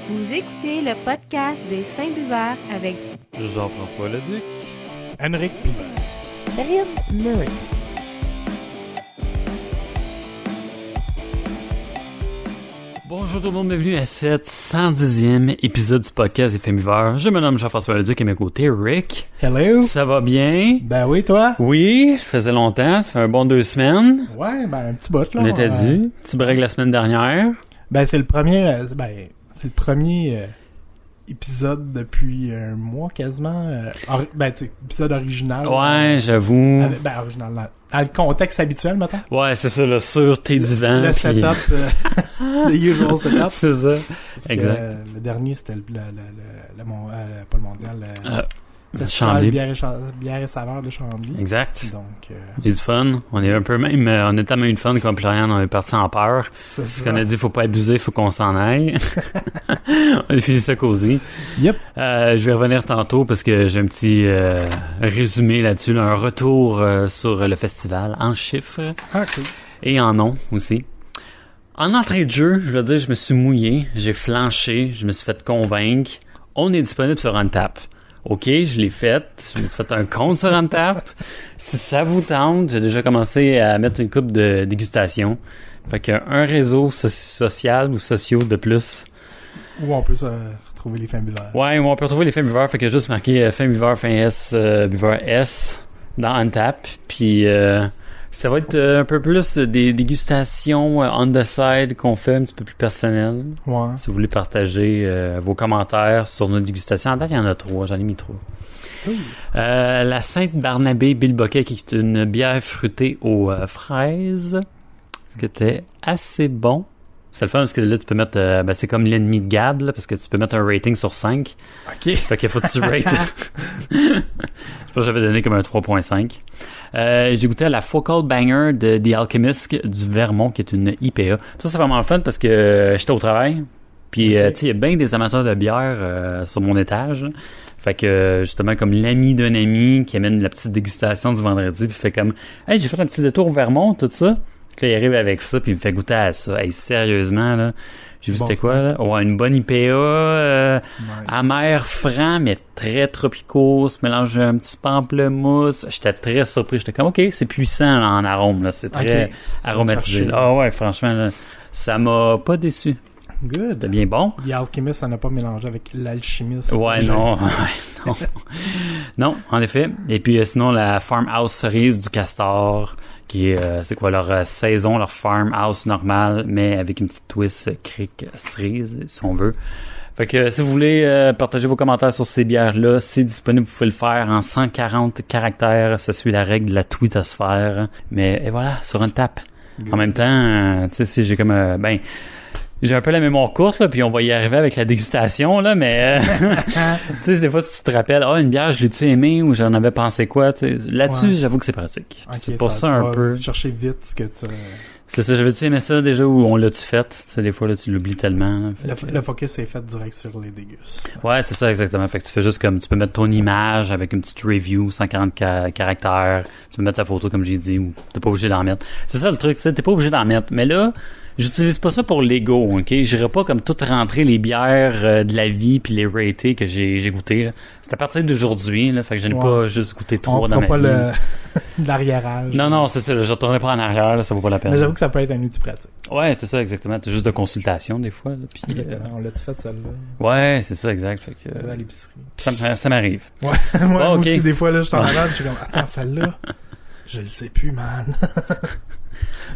Vous écoutez le podcast des Fins Buveurs avec Jean-François Leduc, Henrik Pivert, Karine Murray. Bonjour tout le monde, bienvenue à cette 110e épisode du podcast des Fins Buveurs. Je me nomme Jean-François Leduc et à mes côtés, Rick. Hello! Ça va bien? Ben oui, toi? Oui, ça faisait longtemps, ça fait un bon 2 semaines. Ouais, ben un petit bout, là. On était dû. Petit break la semaine dernière. Ben c'est le premier, épisode depuis un mois quasiment. Tu sais, épisode original. Ouais, j'avoue. Original. Dans le contexte habituel, mettons. Ouais, c'est ça, là, sur tes divans. Le puis- setup, le usual setup. C'est ça. Parce Exact. que, le dernier, c'était pas le mondial, le festival Chambly. bière et saveur de Chambly. Exact. Donc, Il y a eu du fun. On est un peu même, on a tellement eu de fun comme Florian, on est parti en peur. c'est Parce ça. qu'on a dit, faut pas abuser, faut qu'on s'en aille. On a fini ça cosy. Yep. Je vais revenir tantôt parce que j'ai un petit résumé là-dessus, là, un retour sur le festival en chiffres Ah, cool. et en noms aussi. En entrée de jeu, je veux dire, je me suis mouillé, j'ai flanché, je me suis fait convaincre. On est disponible sur Untap. OK, je l'ai fait. Je me suis fait un compte sur Untap. Si ça vous tente, j'ai déjà commencé à mettre une coupe de dégustation. Fait qu'il y a un réseau social ou sociaux de plus. Où on peut se retrouver les fins buveurs. Ouais, où on peut retrouver les fins buveurs. Fait qu'il y a juste marqué fin buveur, fin S, buveur S dans Untap. Puis ça va être un peu plus des dégustations on the side qu'on fait un petit peu plus personnelles. Ouais. Si vous voulez partager vos commentaires sur notre dégustation. En date, il y en a 3. J'en ai mis 3. Cool. La Sainte-Barnabé Bilboquet, qui est une bière fruitée aux fraises, ce qui était assez bon. C'est le fun parce que là, tu peux mettre... c'est comme l'ennemi de Gab, là, parce que tu peux mettre un rating sur 5. OK. Fait qu'il faut que tu rates. Je pense que j'avais donné comme un 3.5. J'ai goûté à la Focal Banger de The Alchemist du Vermont, qui est une IPA. Ça, c'est vraiment le fun parce que j'étais au travail. Puis, Ok. tu sais, il y a bien des amateurs de bière sur mon étage. Là. Fait que, justement, comme l'ami d'un ami qui amène la petite dégustation du vendredi, puis fait comme « Hey, j'ai fait un petit détour au Vermont, tout ça. » Puis là, il arrive avec ça, puis il me fait goûter à ça. Hey, sérieusement, là. J'ai vu Bon c'était quoi, là? Ouais, une bonne IPA, Nice. amer, franc, mais très tropicaux, se mélange un petit pamplemousse. J'étais très surpris. J'étais comme, OK, c'est puissant là, en arôme, là. C'est très Ok. Ça va aromatisé. chercher. Ah ouais, franchement, là, ça m'a pas déçu. Good. C'était bien bon. The Alchemist, ça n'a pas mélangé avec l'alchimiste. Ouais, non. Ouais, non. Non, en effet. Et puis, sinon, la Farmhouse Cerise du Castor, qui est, c'est quoi, leur saison, leur Farmhouse normale, mais avec une petite twist cric cerise, si on veut. Fait que si vous voulez partager vos commentaires sur ces bières-là, c'est disponible, vous pouvez le faire en 140 caractères. Ça suit la règle de la twittosphère. Mais, et voilà, sur une tape. En même temps, tu sais, si j'ai comme, j'ai un peu la mémoire courte, là, puis on va y arriver avec la dégustation, là, mais tu sais, des fois, si tu te rappelles, une bière, je l'ai-tu aimée ou j'en avais pensé quoi, tu sais, là-dessus, Ouais. j'avoue que c'est pratique. Ok, C'est pour ça tu un vas peu. chercher vite ce que tu... C'est ça, j'avais-tu aimé ça déjà ou on l'a-tu fait? Tu sais, des fois, là, tu l'oublies tellement. Là, fait que- Le focus est fait direct sur les dégustes. Ouais, c'est ça, exactement. Fait que tu fais juste comme, tu peux mettre ton image avec une petite review, 140 caractères. Tu peux mettre ta photo, comme j'ai dit, ou t'es pas obligé d'en mettre. C'est ça le truc, tu sais, t'es pas obligé d'en mettre. Mais là, j'utilise pas ça pour l'ego, ok? J'irai pas comme tout rentrer les bières de la vie puis les rater que j'ai goûté, là. C'est à partir d'aujourd'hui, là. Fait que je n'ai Ouais. pas juste goûté On trop dans fera ma pas vie. l'arriérage. Non, c'est ça, là, je retournerai pas en arrière, là, ça vaut pas la peine. Mais j'avoue que ça peut être un outil pratique. Ouais, c'est ça, exactement. C'est juste de consultation, des fois, là. Puis, Exactement. On l'a-tu fait, celle-là? ouais, c'est ça, exact. Fait que, Celle-là à l'épicerie. ça m'arrive. Ouais, moi ok. aussi, des fois, là, je suis en malade, je suis comme, attends, celle-là, je le sais plus, man.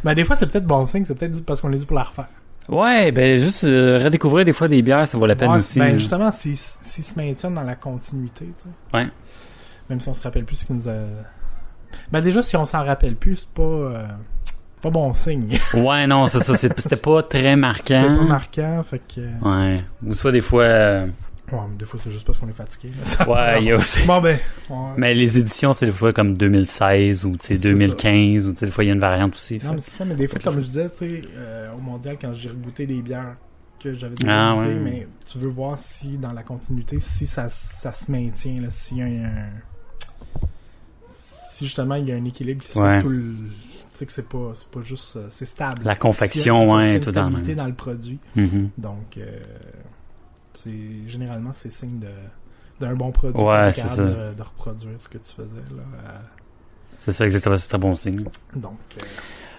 Ben, des fois, c'est peut-être bon signe, c'est peut-être parce qu'on les dit pour la refaire. Ouais, ben juste redécouvrir des fois des bières, ça vaut la peine Ouais, aussi. ben, là. justement, s'ils se maintiennent dans la continuité, tu sais. Ouais. Même si on se rappelle plus ce qu'ils nous a... Ben, déjà, si on s'en rappelle plus, c'est pas bon signe. Ouais, non, c'est ça. C'était pas très C'est marquant. pas marquant, fait que... Ouais. Ou soit des fois. Ouais, mais des fois, c'est juste parce qu'on est fatigué. là. Ça Ouais, il y a aussi. Bon, ben... ouais. Mais les éditions, c'est des fois comme 2016 ou tu sais, C'est 2015 ou tu sais, des fois il y a une variante aussi. Non, fait. mais c'est ça, mais des fois, comme je disais, tu sais, au mondial, quand j'ai goûté des bières que j'avais déjà Ah, goûtées, ouais. mais tu veux voir si, dans la continuité, si ça se maintient, là, s'il y a si justement il y a un équilibre qui se Ouais. fait tout le... Tu sais que c'est pas juste... c'est stable. La S'il y confection, a- s'il y a ouais, une tout dans le stabilité même. dans le produit. Mhm. Donc, Généralement, c'est signe d'un bon produit. Ouais, qui est c'est capable ça. de reproduire ce que tu faisais. Là, C'est ça, exactement. C'est un bon signe. Donc,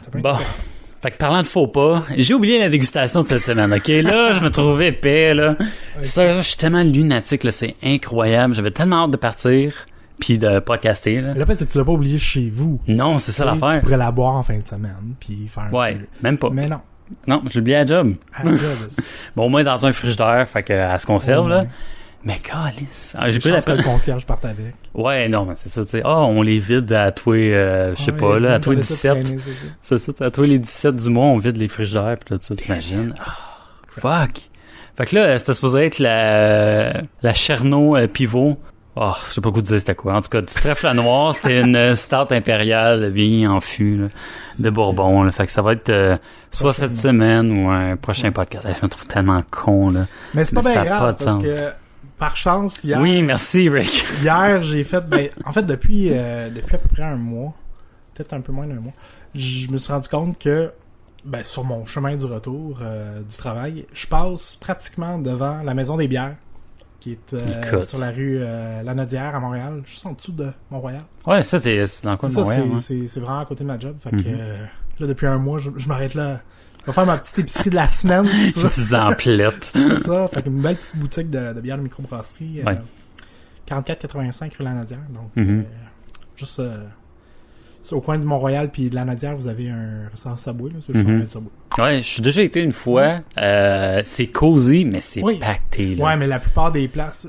ça peut être Bon. intéressant. Fait que parlant de faux pas, j'ai oublié la dégustation de cette semaine, ok? Là, je me trouvais épais, là. Ok. Ça, je suis tellement lunatique, là, c'est incroyable. J'avais tellement hâte de partir, puis de podcaster, là. Le fait, c'est que tu l'as pas oublié chez vous. Non, c'est ça Tu sais, Tu l'affaire. pourrais la boire en fin de semaine, puis faire un Ouais, petit- même pas. Mais non. Non, je l'ai oublié à la job. À la job, c'est- Bon, au moins dans un frigidaire, fait que elle se conserve, Ouais. là. Mais calice. Ah, j'ai J'ai pris la que le peine. concierge parte avec. Ouais, non, mais c'est ça, tu sais. Ah, on les vide à tous je sais Ouais, pas, là, à tous les t'avais ça 17. traîné, c'est ça. C'est ça, à tous les 17 du mois, on vide les frigidaires pis tout ça, t'imagines? Ah, fuck! Fait que là, c'était supposé être la Cherno pivot. Oh, je sais pas quoi te dire c'était quoi. En tout cas, du trèfle à noir, c'était une stout impériale bien en fût, là, de Bourbon, là. Fait que ça va être soit cette semaine ou un prochain podcast. Je me trouve tellement con, là. Mais c'est pas Mais ça bien a grave, pas de parce sens. que, par chance, Oui, merci, Rick. hier j'ai fait, en fait, depuis à peu près un mois, peut-être un peu moins d'un mois, je me suis rendu compte que, sur mon chemin du retour du travail, je passe pratiquement devant la Maison des Bières, qui est Écoute. sur la rue Lanaudière à Montréal, juste en dessous de Mont-Royal. Ouais, ça, c'est dans le coin de C'est ça, Montréal, hein. c'est vraiment à côté de ma job. Fait Mhm. que là, depuis un mois, je m'arrête là. Je vais faire ma petite épicerie de la semaine, si tu veux. Petites emplettes. C'est ça. Fait qu'une belle petite boutique de bière de microbrasserie. Ouais. 44,85 rue Lanaudière. Donc, Mhm. juste au coin de Mont-Royal puis de Lanaudière, vous avez un restaurant Subway. Là, c'est juste Mhm. en bas de Subway. Ouais, je suis déjà été une fois. C'est cosy, mais c'est Oui. pacté, là. Ouais, mais la plupart des places,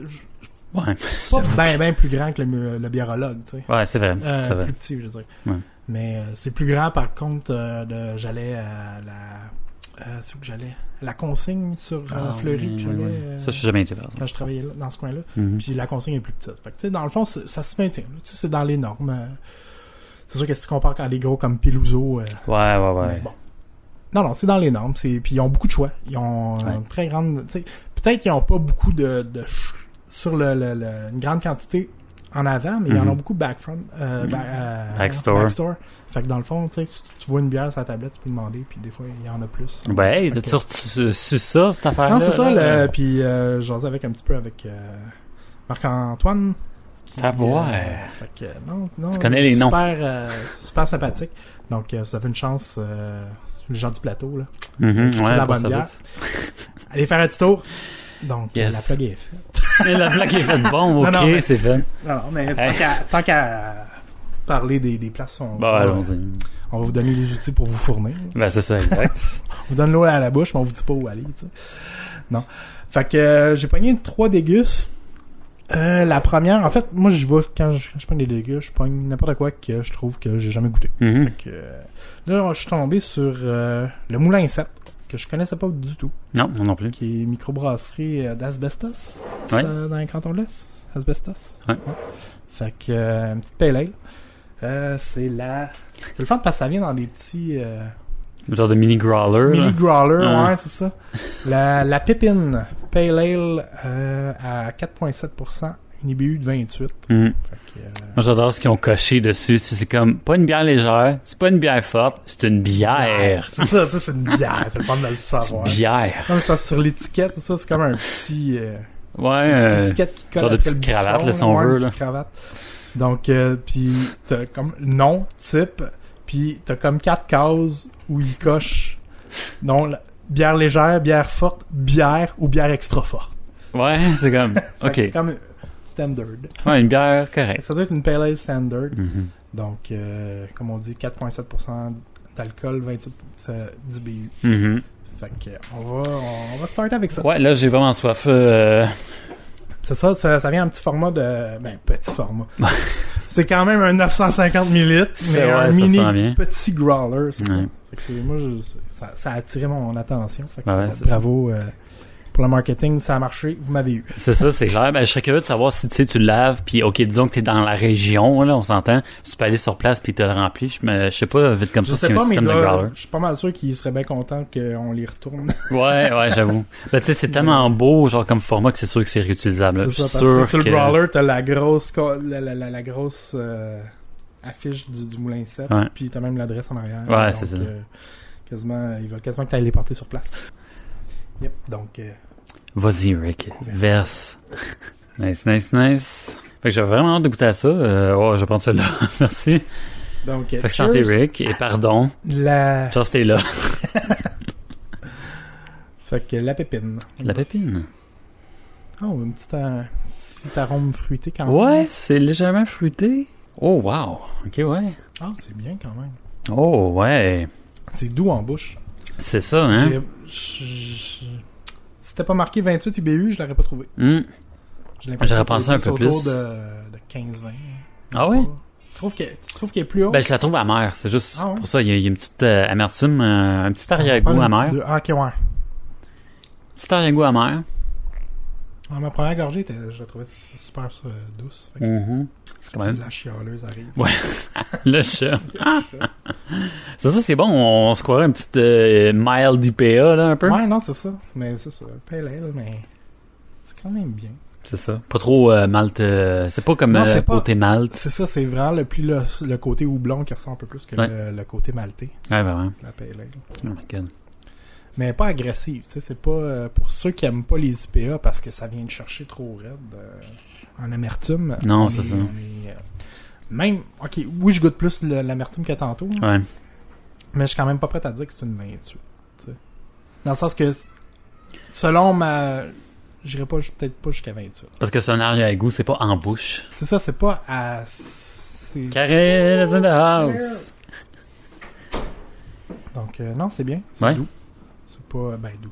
Ouais. pas bien plus grand que le biérologue, tu sais. Ouais, c'est vrai. C'est vrai. Plus petit, je veux dire. Ouais. Mais c'est plus grand, par contre, j'allais à c'est où que j'allais? La consigne sur Fleury. oui, J'allais, oui, oui. Ça, je suis jamais été par exemple. quand je travaillais là, dans ce coin-là. Mhm. Puis la consigne est plus petite. Fait que, tu sais, dans le fond, ça se maintient. Là. Tu sais, c'est dans les normes. C'est sûr que si tu compares à des gros comme Peluso... Ouais. mais bon. Non, c'est dans les normes. Puis ils ont beaucoup de choix. Ils ont Ouais. une très grande... tu sais, peut-être qu'ils n'ont pas beaucoup sur une grande quantité en avant, mais ils en ont beaucoup backfront. Backstore. Fait que dans le fond, tu sais, si tu vois une bière sur la tablette, tu peux demander, puis des fois, il y en a plus. Ben, hey, Fait t'as-tu su ça, cette affaire-là? non, c'est ça, là? puis j'en avec un petit peu avec Marc-Antoine. Ah, ouais. Fait que, non, Tu connais les noms. super sympathique. Donc, si vous avez une chance, les gens du plateau, là, Mhm, chercher ouais, la pour bonne ça, bière. Allez faire un petit tour. Donc, Yes. la plug est faite. Et la plaque est faite bon, ok, Non, mais- c'est fait. Non, mais Hey. tant qu'à parler des places, Bon, allons-y. on va vous donner les outils pour vous fournir. Ben, c'est ça, exact. On vous donne l'eau à la bouche, mais on vous dit pas où aller, tu sais. Non. Fait que j'ai pogné 3 dégustes. La première, en fait, moi je vais quand je pogne des dégustes, je pogne n'importe quoi que je trouve que j'ai jamais goûté. Mhm. Fait que là, je suis tombé sur le Moulin 7, que je connaissais pas du tout, Non, moi non plus. qui est microbrasserie d'Asbestos, Ouais. dans les cantons de l'Est. Asbestos. Ouais. Fait que une petite pale ale. C'est le fun parce que ça vient dans des petits Genre de mini growler. là. mini growler, Ah. ouais, c'est ça. La pépine pale ale à 4,7%, une IBU de 28. Mhm. Fait que, Moi, j'adore ce qu'ils ont coché dessus. C'est comme, pas une bière légère, c'est pas une bière forte, c'est une bière. c'est ça, tu sais, c'est une bière, c'est le fun de le C'est une savoir. bière. Non, mais c'est parce que sur l'étiquette, c'est ça, c'est comme un petit Ouais, une petite étiquette qui colle genre de après petite le cravate, bouchon, là, si on ouais, veut, une là. petite cravate. Donc, puis t'as comme nom, type, puis t'as comme 4 cases où il coche bière légère, bière forte, bière ou bière extra forte. ouais, c'est comme, Fait que ok. c'est comme standard. Ouais, une bière correcte. Ça doit être une pale ale standard. Mhm. Donc, comme on dit, 4,7% d'alcool, 28 d'IBU. Mhm. Fait que on va starter avec ça. Ouais, là, j'ai vraiment soif. C'est ça vient en petit format de... petit format. C'est quand même un 950 ml, C'est mais ouais, un ça se mini prend bien. petit growler, c'est ça. Ouais. Fait que moi, ça a attiré mon attention. Fait que, Ouais, c'est bravo pour le marketing, ça a marché, vous m'avez eu. C'est ça, c'est clair. Ben, je serais curieux de savoir si tu le laves, puis ok, disons que t'es dans la région, là, on s'entend. Si tu peux aller sur place puis te le remplis. Je sais pas, vite comme Je ça, sais s'il y a pas, un mais système de growler. je suis pas mal sûr qu'ils seraient bien contents qu'on les retourne. Ouais, j'avoue. Ben, tu sais, c'est tellement beau, genre, comme format, que c'est sûr que c'est réutilisable. là. C'est Je suis ça, parce que sûr sur le que... growler, t'as la grosse la grosse affiche du Moulin 7, Ouais. puis t'as même l'adresse en arrière. Ouais, Donc, c'est ça. ils veulent quasiment que tu ailles les porter sur place. Yep, donc Vas-y, Rick. Verse. Nice. Fait que j'ai vraiment hâte de goûter à ça. Je vais prendre ça là. Merci. Donc, fait que santé, Rick. Et pardon. Genre, c'était là. Fait que la pépine. La pépine. Oh, un petit arôme fruité quand même. Ouais, c'est légèrement fruité. Oh, wow. Ok, ouais. Ah, c'est bien quand même. Oh, ouais. C'est doux en bouche. C'est ça, hein? Si c'était pas marqué 28 IBU, je l'aurais pas trouvé. J'aurais pensé un peu plus. Autour de 15-20. Ah oui? Tu trouves qu'il est plus haut? Ben, je la trouve amère. C'est juste Ah ouais? pour ça. Il y a une petite amertume, un petit arrière-goût amer. Ok, ouais. Petit arrière-goût amer. Ma première gorgée, je la trouvais super douce. Fait que C'est quand même... la chialeuse arrive. Ouais. Le chat. Ça, c'est bon. On se croirait une petite mild IPA, là, un peu. Ouais, non, c'est ça. Mais c'est ça. Pale ale, mais c'est quand même bien. C'est ça. Pas trop malt. C'est pas comme côté malt. C'est ça, c'est vraiment le côté houblon qui ressort un peu plus que le côté maltais. Ouais, vraiment. La pale ale. Oh my god. Mais pas agressive, tu sais, c'est pas pour ceux qui aiment pas les IPA parce que ça vient de chercher trop raide en amertume. Non, c'est ça. Même, ok, oui, je goûte plus l'amertume que tantôt. Ouais. Mais je suis quand même pas prêt à dire que c'est une 28. T'sais. Dans le sens que, selon j'irais peut-être pas jusqu'à 28. Parce que c'est un arrière-goût, c'est pas en bouche. C'est ça, c'est pas à... Karel is in the house. Donc, non, c'est bien. C'est Ouais. doux. C'est pas, doux.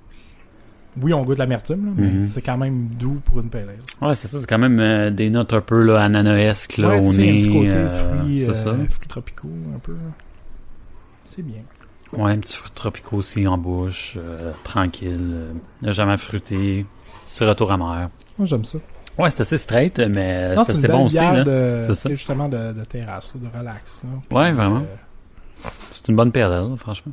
Oui, on goûte l'amertume, là, mais c'est quand même doux pour une pale ale. Ouais, c'est ça. C'est quand même des notes un peu là, ananaesques là, au c'est nez. un petit côté fruits tropicaux, un peu. C'est bien. Ouais, un petit fruits tropicaux aussi en bouche. Tranquille. Jamais fruité. Petit retour amer. Moi, j'aime ça. Ouais, c'est assez straight, mais Non, c'est bon aussi. Là. C'est ça. justement de terrasse, là, de relax. Là. Puis, ouais, vraiment. C'est une bonne période, franchement.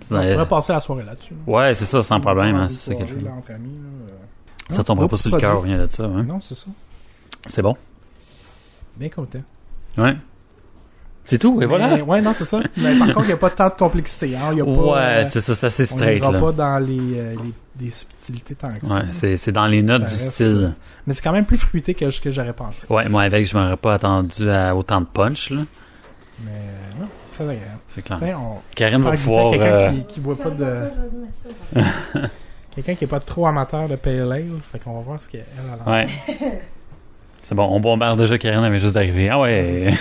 Je pourrais passer la soirée là-dessus. Là. Ouais, c'est ça, sans problème. Hein, c'est ça qu'elle fait. Entre amis, là, ça tomberait pas sur le cœur, rien de ça. Hein. Non, c'est ça. C'est bon. Bien content. Ouais. C'est tout, et voilà. Ouais, non, c'est ça. Mais par contre, il n'y a pas tant de complexité. Hein. Y a pas, c'est ça, c'est assez straight. On ne va pas dans les subtilités tant que ça. Ouais, c'est dans les notes du style. Mais c'est quand même plus fruité que ce que j'aurais pensé. Ouais, moi, avec, je m'aurais pas attendu à autant de punch, là. Mais non, très agréable. C'est clair. Enfin, Karine va pouvoir... Quelqu'un qui boit pas de... quelqu'un qui est pas trop amateur de pale ale. Fait qu'on va voir ce qu'elle a. Ouais. C'est bon, on bombarde déjà Karine, elle vient juste d'arriver. Ah ouais.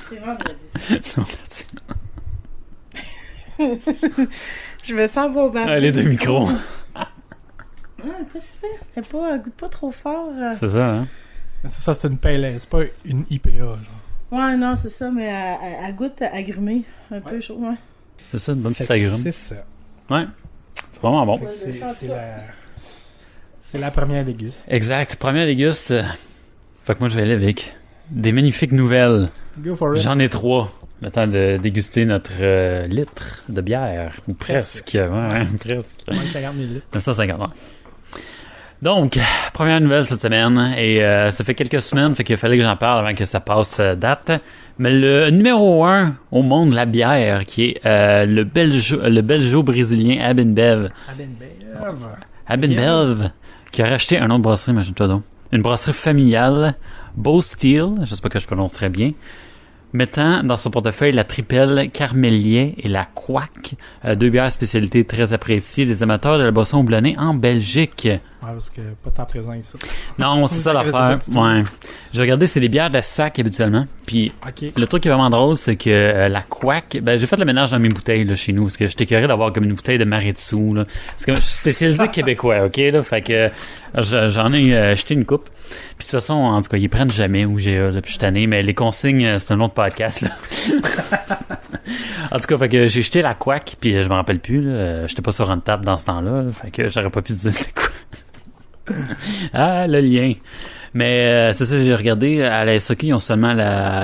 C'est vendredi. C'est vendredi. Je me sens bombardée. Ah, les deux micros. Pas super. Elle goûte pas trop fort. C'est ça, hein? Mais c'est ça, c'est une pale ale. C'est pas une IPA, genre. Ouais, non, c'est ça, mais elle goûte agrumée. Un peu chaud, ouais. C'est ça, une bonne petite agrume. C'est ça. Ouais. C'est vraiment bon. C'est la première déguste. Exact. Première déguste. Fait que moi, je vais aller avec des magnifiques nouvelles. Go for it. J'en ai 3. Le temps de déguster notre litre de bière. Ou presque. Ouais, presque. 50 ml. 950, ouais. Donc, première nouvelle cette semaine. Et ça fait quelques semaines, fait qu'il fallait que j'en parle avant que ça passe date. Mais le numéro 1 au monde de la bière, qui est le belgeo-brésilien Abinbev. Abinbev, qui a racheté un autre brasserie, imagine-toi donc. Une brasserie familiale, Beau Steel, j'espère que je prononce très bien, mettant dans son portefeuille la Tripel Carmelier et la Quack, deux bières spécialités très appréciées des amateurs de la boisson houblonnée en Belgique. Ouais, parce que pas tant présent ici. Non, c'est ça l'affaire. Ouais. J'ai regardé, c'est des bières de sac habituellement. Puis le truc qui est vraiment drôle, c'est que la Quack, j'ai fait le ménage dans mes bouteilles là, chez nous, parce que j'étais curieux d'avoir comme une bouteille de Maritsu. Là. C'est comme je suis spécialisé québécois, ok là, fait que j'en ai acheté une coupe. Puis de toute façon, en tout cas, ils prennent jamais où j'ai là, puis je suis tanné, mais les consignes, c'est un autre podcast là. En tout cas, fait que j'ai jeté la Quack, puis je me rappelle plus. J'étais pas sur une table dans ce temps-là, fait que j'aurais pas pu dire c'était quoi. Ah, le lien. Mais c'est ça, j'ai regardé. À la SOK, ils ont seulement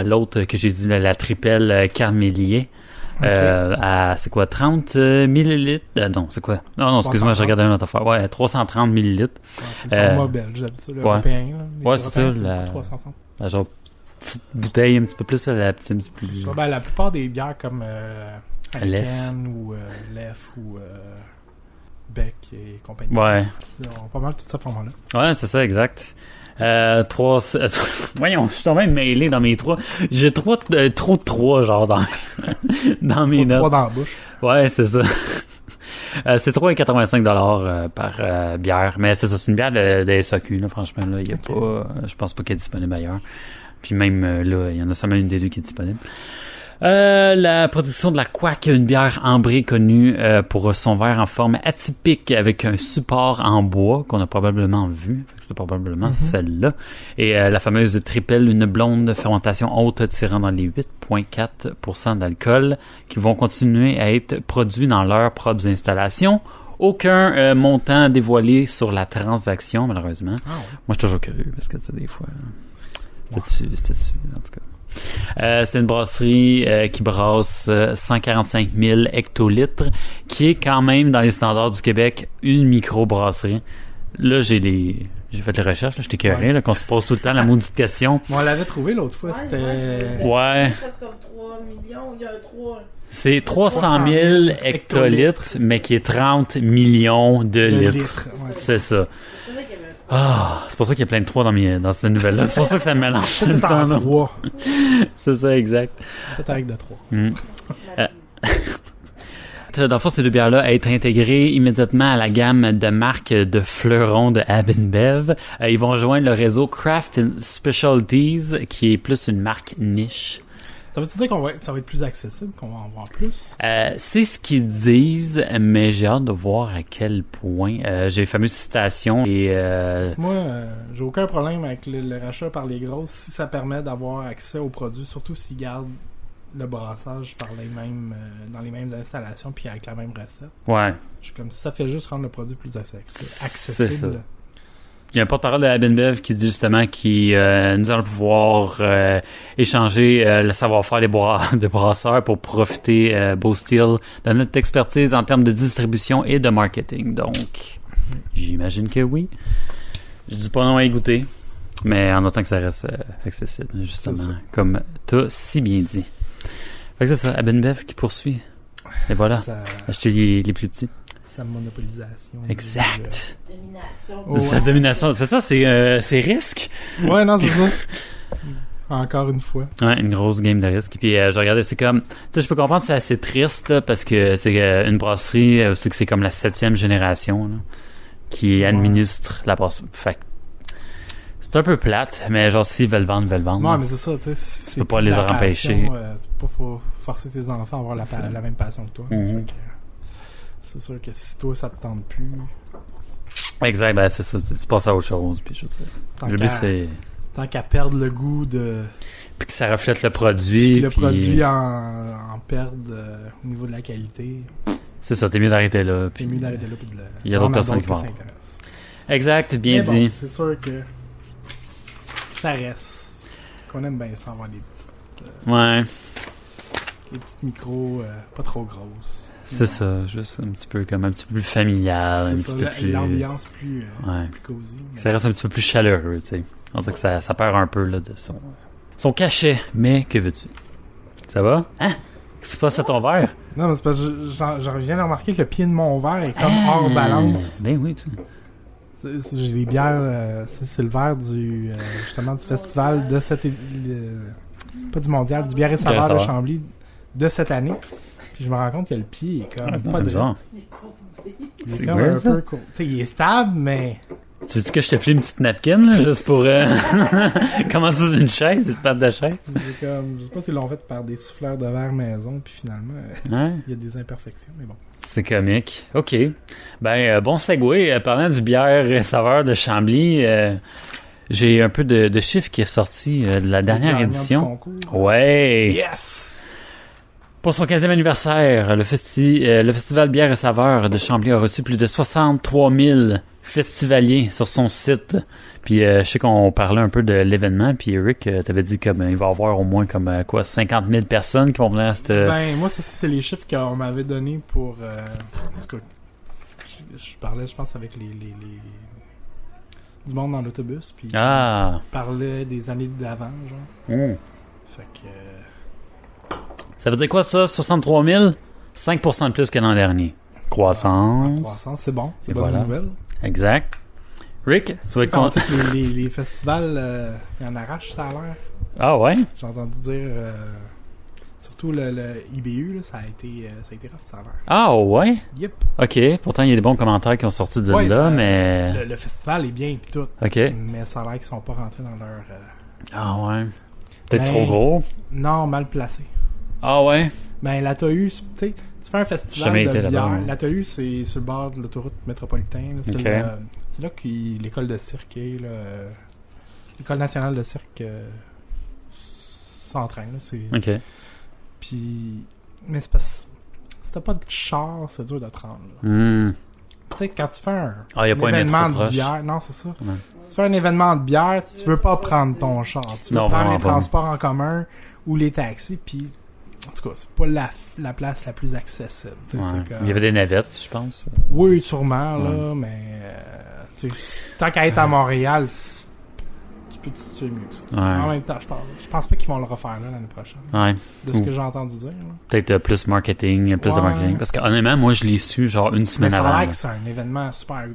l'autre que j'ai dit, la Tripel Carmelier. C'est quoi, 30 millilitres? Non, c'est quoi? Non, excuse-moi, j'ai regardé une autre affaire. Ouais, 330 millilitres. C'est le format belge, d'habitude, européen. Là, ouais, c'est ça. 330. Genre, petite bouteille, un petit peu plus, la petite, un petit peu plus. La plupart des bières comme Heineken ou Lef ou Beck et compagnie. Ouais. Ils ont pas mal tout ce format-là. Ouais, c'est ça, exact. Voyons, je suis quand même mêlé dans mes 3. J'ai trop de 3, genre, dans mes notes. 3 dans la bouche. Ouais, c'est ça. C'est 3,85$ par bière. Mais c'est ça, c'est une bière de SAQ, là, franchement. Là, y a pas, je pense pas qu'elle est disponible ailleurs. Puis même là, il y en a seulement une des deux qui est disponible. La production de la Quack, une bière ambrée connue pour son verre en forme atypique avec un support en bois qu'on a probablement vu. C'est probablement celle-là. Et la fameuse Triple, une blonde de fermentation haute tirant dans les 8,4% d'alcool qui vont continuer à être produits dans leurs propres installations. Aucun montant dévoilé sur la transaction, malheureusement. Ah ouais. Moi, je suis toujours curieux parce que des fois... C'était dessus, en tout cas. C'est une brasserie qui brasse 145 000 hectolitres, qui est quand même, dans les standards du Québec, une micro-brasserie. Là, j'ai fait les recherches, là, j'étais curé, là, qu'on se pose tout le temps la maudite question. On l'avait trouvé l'autre fois, c'était... Ouais. C'est comme 3 millions, il y a 3... C'est 300 000 hectolitres, mais qui est 30 millions de litres. Ouais. C'est ça. C'est vrai qu'il y avait C'est pour ça qu'il y a plein de 3 dans cette nouvelle-là. C'est pour ça que ça me mélange tout le Peut-être en temps. 3. C'est ça, exact. Peut-être avec de 3. Dans le fond, ces deux bières-là à être intégrées immédiatement à la gamme de marques de fleurons de Ab&Bev. Ils vont joindre le réseau Craft and Specialties, qui est plus une marque niche. Ça veut dire ça va être plus accessible, qu'on va en voir plus? C'est ce qu'ils disent, mais j'ai hâte de voir à quel point. J'ai les fameuses citations et... Moi, j'ai aucun problème avec le rachat par les grosses si ça permet d'avoir accès aux produits, surtout s'ils gardent le brassage par les mêmes dans les mêmes installations puis avec la même recette. Ouais. Je suis comme si ça fait juste rendre le produit plus C'est accessible. ça. Il y a un porte-parole de Ab&Bev qui dit justement que nous allons pouvoir échanger le savoir-faire des brasseurs pour profiter, Beau Steel, de notre expertise en termes de distribution et de marketing. Donc, j'imagine que oui. Je dis pas non à y goûter, mais en autant que ça reste accessible, justement, comme tu as si bien dit. Fait que c'est ça, Ab&Bev qui poursuit. Et voilà, achetez les plus petits. Sa monopolisation. Exact. domination. Oh, Sa domination. C'est ça, c'est risque. Ouais, non, c'est ça. Encore une fois. Ouais, une grosse game de risque. Puis je regardais, c'est comme... Tu sais, je peux comprendre que c'est assez triste, là, parce que c'est une brasserie, c'est que c'est comme la 7e génération là, qui administre la brasserie. Fait que c'est un peu plate, mais genre, s'ils veulent vendre, ils veulent vendre. Ouais, mais c'est ça, tu sais. Tu peux pas les en empêcher. Tu peux pas forcer tes enfants à avoir la même passion que toi. Mm-hmm. Fait que, c'est sûr que si toi, ça te tente plus... Exact, ben c'est ça. Tu passes à autre chose. Puis je veux dire, le but, c'est... Tant qu'à perdre le goût de... Puis que ça reflète le produit. Puis le produit en perdre au niveau de la qualité. C'est ça, t'es mieux d'arrêter là. C'est mieux d'arrêter là. Puis de il y a d'autres personnes qui vont. s'intéressent. Exact, bien Mais dit. Bon, c'est sûr que ça reste. Qu'on aime bien ça, avoir des petites micros pas trop grosses. C'est ça, juste un petit peu comme un petit peu plus familial, un petit peu plus... L'ambiance plus cosy. Ça reste un petit peu plus chaleureux, tu sais. On dirait que ça perd un peu là, de son cachet, mais que veux-tu? Ça va? Hein? Qu'est-ce qui se passe à ton verre? Non, mais c'est parce que je viens de remarquer que le pied de mon verre est comme hors balance. Ben oui, tu sais. J'ai des bières, c'est le verre du justement du festival de cette... pas du mondial, du bière et saveur de Chambly de cette année. Puis je me rends compte que le pied est comme pas bizarre. Il est courbé. Il est C'est comme weird, un peu court. Tu sais, il est stable, mais... Tu veux-tu que je te plie une petite napkin, là, juste pour... Comment tu dis une chaise, une patte de chaise? C'est comme... Je sais pas s'ils l'ont fait par des souffleurs de verre maison, puis finalement, Ouais. il y a des imperfections, mais bon. C'est comique. OK. Ben, bon segue. Parlant du bière et saveur de Chambly, j'ai un peu de chiffres qui est sorti de la dernière édition. Ouais! Yes! Pour son 15e anniversaire, le Festival Bière et Saveurs de Chambly a reçu plus de 63 000 festivaliers sur son site. Puis je sais qu'on parlait un peu de l'événement, puis Eric, t'avais dit qu'il va y avoir au moins comme 50 000 personnes qui vont venir à cette... Ben, moi, c'est les chiffres qu'on m'avait donnés pour... en tout cas, je parlais, je pense, avec du monde dans l'autobus, puis Ah! je parlais des années d'avant, genre. Fait que... Ça veut dire quoi, ça? 63 000? 5% de plus que l'an dernier. croissance. Croissance, c'est bon. C'est Et bonne voilà. nouvelle. Exact. Rick, tu vas Je être pensais content. que les festivals, ils en arrachent, ça a l'air. Ah ouais? J'ai entendu dire, surtout le IBU, là, ça a été rough, ça a l'air. Ah ouais? Yep. Ok, pourtant il y a des bons commentaires qui ont sorti de Ouais, là, ça- mais... Le festival est bien pis tout, Ok. mais ça a l'air qu'ils sont pas rentrés dans leur... Ah ouais. Peut-être Ben, trop gros. Non, mal placé. Ah ouais? Ben, la TAU, tu sais, tu fais un festival Jamais de été là-bas, bière. moi. La TAU, c'est sur le bord de l'autoroute métropolitaine. Là. C'est, Ok. c'est là que l'école de cirque est, là. L'école nationale de cirque s'entraîne, là. C'est... Ok. Puis... Mais c'est parce... Si t'as pas de char, c'est dur de te rendre, là. Hmm. Tu sais, quand tu fais un Ah, y a pas un événement métro de proche. bière... Non, c'est ça. Ouais. Si tu fais un événement de bière, tu veux pas prendre ton char. Tu veux Non, prendre vraiment les pas. transports en commun ou les taxis, puis... En tout cas, c'est pas la place la plus accessible. Tu sais, Ouais. c'est comme... Il y avait des navettes, je pense. Oui, sûrement, là, mais... tu sais, tant qu'à être à Montréal, tu peux te situer mieux que ça. Ouais. En même temps, je pense pas qu'ils vont le refaire là, l'année prochaine. Ouais. De ce Ouh. que j'ai entendu dire. Là. Peut-être plus marketing, plus de Ouais. marketing. Parce que honnêtement, moi, je l'ai su genre une Mais semaine ça a avant. l'air là. que c'est un événement super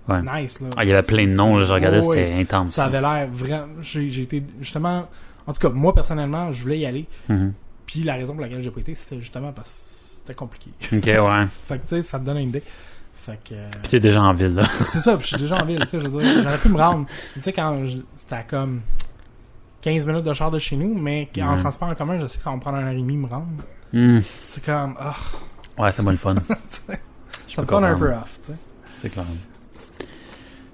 Ouais. nice. Là. Ah, il y avait plein de noms, là, je regardais, Ouais, c'était intense. ça avait l'air vraiment... J'ai été justement... En tout cas, moi, personnellement, je voulais y aller. Mhm. Puis la raison pour laquelle j'ai pas été, c'était justement parce que c'était compliqué. Ok, ouais. Fait que, tu sais, ça te donne une idée. Fait que... Puis t'es déjà en ville, là. C'est ça, puis je suis déjà en ville, tu sais, je veux dire, j'aurais pu me rendre. Tu sais, c'était à comme 15 minutes de char de chez nous, mais en Ouais. transport en commun, je sais que ça va me prendre 1h30 me rendre. Hmm. C'est comme, Ouais, c'est moins le fun. ça Je me peux tourne un comprendre. peu off, tu sais. C'est clair.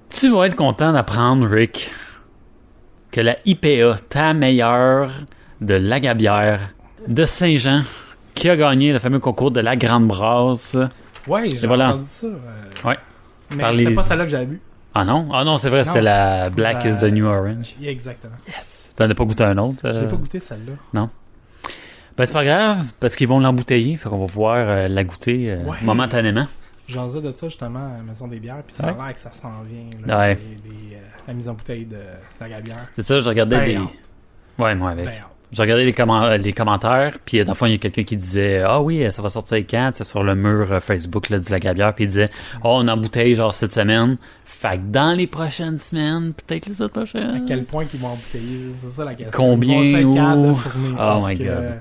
Tu vas être content d'apprendre, Rick, que la IPA, ta meilleure de Lagabière de Saint-Jean, qui a gagné le fameux concours de la Grande Brasse. Ouais, j'ai voilà. entendu ça. Ouais. Mais Par c'était les- pas celle-là que j'avais bu. Ah non? Ah non, c'est vrai, c'était Non. la Black is the New Orange. Exactement. Yes. T'en as pas goûté un autre? Je l'ai pas goûté celle-là. Ben c'est pas grave, parce qu'ils vont l'embouteiller, fait qu'on va pouvoir la goûter Ouais. momentanément. J'en de ça justement à la Maison des Bières, puis ça a Ouais. l'air que ça s'en vient. Là, Ouais. la mise en bouteille de la Gabière. C'est ça, je regardais Ben des... hâte. Ouais, moi avec. Ben hâte. Je regardais les commentaires, puis dans le fond, il y a quelqu'un qui disait « Ah oui, ça va sortir quand? » C'est sur le mur Facebook là, du Lagabière, puis il disait « Oh, on embouteille genre cette semaine. Fait que dans les prochaines semaines, peut-être les autres À prochaines. quel point qu'ils vont embouteiller, c'est ça la question. Combien Ils vont être capables de ou- fournir, Oh parce my que, God.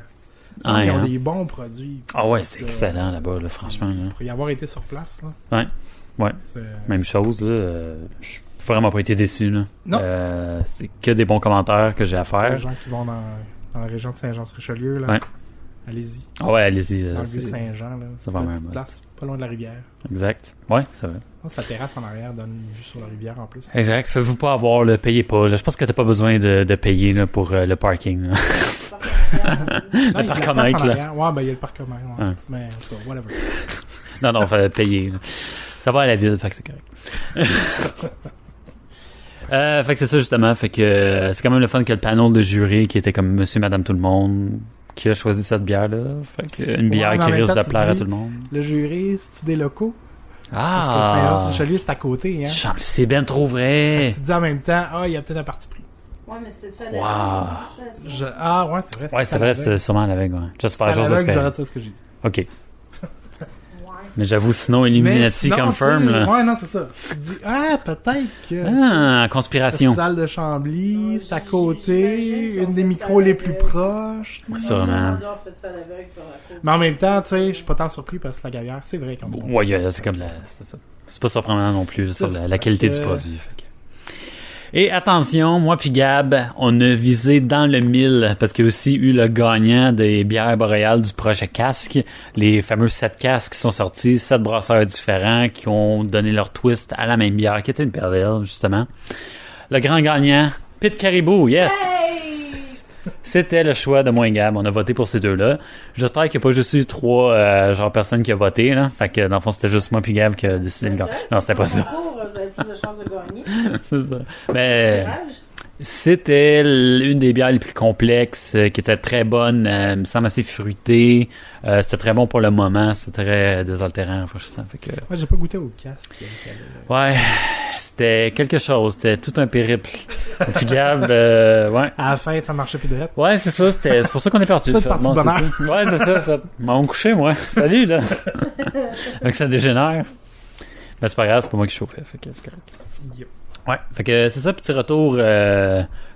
Ah, ils ont hein. des bons produits. Ah ouais, c'est Parce que, excellent là-bas, là, franchement. Là. Pour y avoir été sur place, là. Ouais, C'est... même chose, là. Je vraiment pas été déçu, là. Non. C'est que des bons commentaires que j'ai à Les faire. gens qui vont dans la région de Saint-Jean-sur-Richelieu, là. Ouais. Allez-y. Ah ouais, allez-y. Dans le c'est- Vieux-Saint-Jean, là. c'est vraiment La un petite must. place, pas loin de la rivière. Exact. Ouais, c'est vrai. Je pense que la terrasse en arrière donne une vue sur la rivière en plus. Exact. Faites-vous pas avoir, le payez pas. Là. Je pense que t'as pas besoin de payer là, pour le parking. Là. Non, il y a de la place parcomètre, en là. arrière. Ouais, ben il y a le parcomètre, ouais. Ouais. Mais en tout cas, whatever. Non, fallait payer. Là. Ça va à la ville, fait que c'est correct. Fait que c'est ça justement. Fait que c'est quand même le fun que le panel de jury qui était comme monsieur, madame, tout le monde qui a choisi cette bière-là. Fait que une bière Ouais, mais en qui même risque temps, de tu plaire à dis- tout le monde. Le jury, c'est-tu des locaux? Parce que Ah! Saint-Jean-sur-Richelieu, c'est à côté, hein. C'est ben trop Fait vrai! que tu te dis en même temps, il y a peut-être un parti pris. Ouais, mais c'était-tu à Wow. Ouais, c'est vrai. Ouais, c'est vrai, c'est sûrement à l'aveugle. Ouais. J'espère, j'ose espérer. J'aurais dit ce que j'ai dit. Ok. Mais j'avoue, sinon, Illuminati sinon, confirm, tu sais, là. Ouais, non, c'est ça. Tu te dis, peut-être que... Ah, Le conspiration. Festival de Chambly, c'est à côté, une des micros les plus proches. Sûrement. Mais en même temps, tu sais, je suis pas tant surpris parce que la Gavière, c'est vrai comme bon. Ouais, c'est comme c'est ça. C'est pas surprenant non plus là, sur la qualité du produit. Fait que. Et attention, moi puis Gab, on a visé dans le 1000 parce qu'il y a aussi eu le gagnant des bières boréales du projet Casque, les fameux 7 casques qui sont sortis, 7 brasseurs différents qui ont donné leur twist à la même bière qui était une perle justement. Le grand gagnant, Pit Caribou, yes! C'était le choix de moi et Gab. On a voté pour ces deux-là. J'espère qu'il n'y a pas juste eu 3 personnes qui ont voté. Là. Fait que dans le fond, c'était juste moi et Gab qui a décidé de gagner. Non, c'était pas ça. Vous avez plus de chances de gagner. C'est ça. Mais Courage. c'était une des bières les plus complexes, qui était très bonne, me semble assez fruitée. C'était très bon pour le moment. C'était très désaltérant, franchement. Fait que, Moi, j'ai pas goûté au casque. ouais, c'était quelque chose. C'était tout un périple. Puis Gab, ouais. À la fin, ça marchait plus direct. Ouais, c'est ça, c'est pour ça qu'on est parti. C'est parti de bonne heure. Ouais, c'est ça. Fait, m'en coucher, moi. Salut, là. Fait que ça dégénère. Mais c'est pas grave, c'est pas moi qui chauffais. Fait que c'est correct. Yep. Ouais, fait que c'est ça, petit retour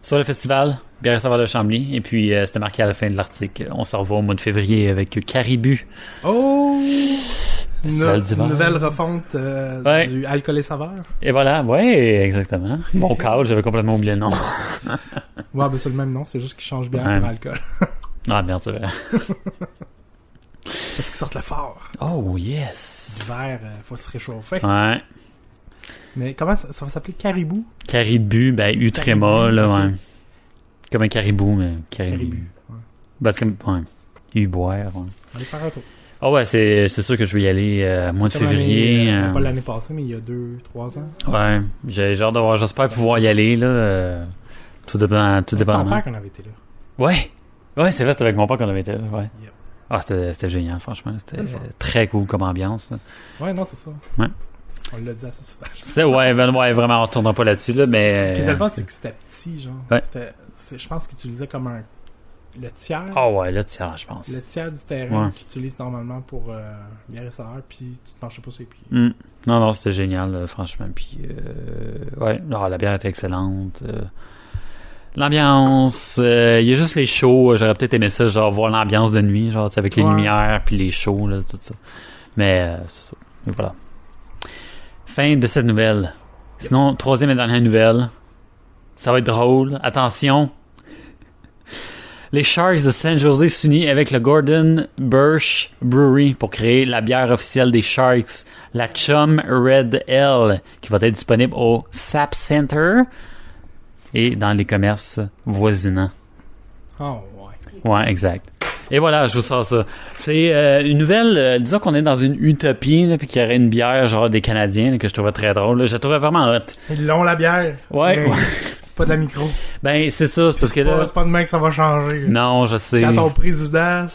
sur le festival, Bière et Saveurs de Chambly. Et puis, c'était marqué à la fin de l'article. On se revoit au mois de février avec Caribou. Oh! Festival d'hiver. Nouvelle refonte Ouais. du Alcool et Saveurs. Et voilà, ouais, exactement. Bon cadre, j'avais complètement oublié le nom. Ouais, ben c'est le même nom, c'est juste qu'il change bière Ouais. pour alcool. Ah, merde, c'est vrai. Parce qu'ils sortent le fort. Oh, yes. L'hiver, faut se réchauffer. Ouais. Mais comment ça va s'appeler? Caribou? Caribou, ben, Utréma, là, ok. ouais. Comme un caribou, mais caribou. Caribou. Ouais. Ben, c'est comme, ouais. Uboire, ouais. On va aller faire un tour. Ah ouais, c'est sûr que je vais y aller mois de C'est comme février. pas l'année passée, mais il y a 2-3 ans. Ouais, j'ai genre de voir, j'espère pouvoir y aller, là. Tout dépend. C'est ton père qu'on avait été là. Ouais. Ouais, c'est vrai, c'était avec mon père qu'on avait été là, ouais. Yep. Ah, c'était génial, franchement. C'était C'est le fun. très cool comme ambiance, là. Ouais, non, c'est ça. Ouais. On l'a dit assez souvent. C'est, ouais, vraiment, on retournera pas là-dessus, là, mais. Ce qui était le fun, c'est que c'était petit, genre. Ouais. Je pense qu'ils utilisaient comme le tiers. Ah ouais, là, tiens, je pense. Le tiers du terrain Ouais. qu'ils utilisent normalement pour bière et saveur, puis tu te penches pas sur les pieds. Mm. Non, c'était génial, franchement. Puis, ouais, alors, la bière était excellente. L'ambiance, il y a juste les shows. J'aurais peut-être aimé ça, genre, voir l'ambiance de nuit, genre, tu sais, avec les Ouais. lumières, puis les shows, là, tout ça. Mais, c'est ça. Et voilà. Fin de cette nouvelle. Sinon, troisième et dernière nouvelle. Ça va être drôle. Attention. Les Sharks de San Jose s'unissent avec le Gordon Birch Brewery pour créer la bière officielle des Sharks, la Chum Red Ale, qui va être disponible au Sap Center et dans les commerces voisinants. Oh, ouais. Ouais, exact. Et voilà, je vous sors ça. C'est une nouvelle, disons qu'on est dans une utopie, là, puis qu'il y aurait une bière genre des Canadiens, là, que je trouvais très drôle. Là. Je la trouvais vraiment hot. Ils l'ont, la bière. Ouais, Mais ouais. C'est pas de la micro. Ben, c'est ça, c'est parce que là... C'est pas demain que ça va changer. Non, je sais. Quand ton président,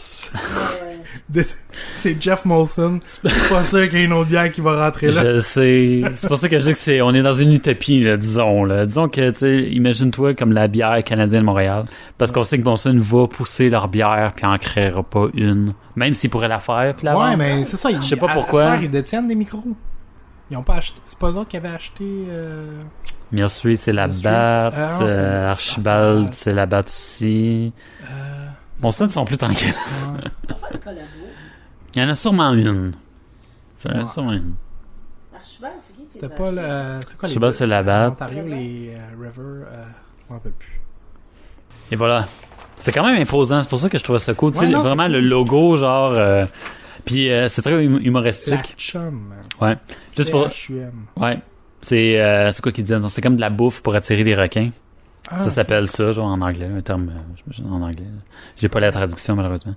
c'est Jeff Molson, c'est pas sûr qu'il y ait une autre bière qui va rentrer là. Je sais. C'est pour ça que je dis que on est dans une utopie, là, disons. Là. Disons que, tu sais, imagine-toi comme la bière canadienne de Montréal. Parce qu'on sait que Molson va pousser leur bière puis en créera pas une. Même s'ils pourraient la faire puis la Ouais, vendre. mais c'est ça. Je sais pas pourquoi. À cette heure, ils détiennent des micros. Ils ont pas acheté. C'est pas eux autres qui avaient acheté. Mill Street, c'est la Mill Street. batte. Ah, non, c'est- Archibald, c'est c'est la batte aussi. Molson, ils sont plus tranquilles. Ouais. On va faire le collabo. Il y en a sûrement une. Il y en a Ouais. sûrement une. Archibald, c'est qui C'était pas le. C'est quoi les. Archibald, c'est la En batte. Ontario, les River. Je m'en rappelle plus. Et voilà. C'est quand même imposant. C'est pour ça que je trouve ça cool. Tu sais, Ouais, non, vraiment c'est le cool. logo, genre. Puis c'est très La humoristique. chum. Ouais. Juste pour. CHUM. Ouais. C'est quoi qu'ils disent? C'est comme de la bouffe pour attirer des requins. Ah, Ça ok. s'appelle ça, genre en anglais. Un terme, j'imagine, en anglais. J'ai pas la traduction, malheureusement.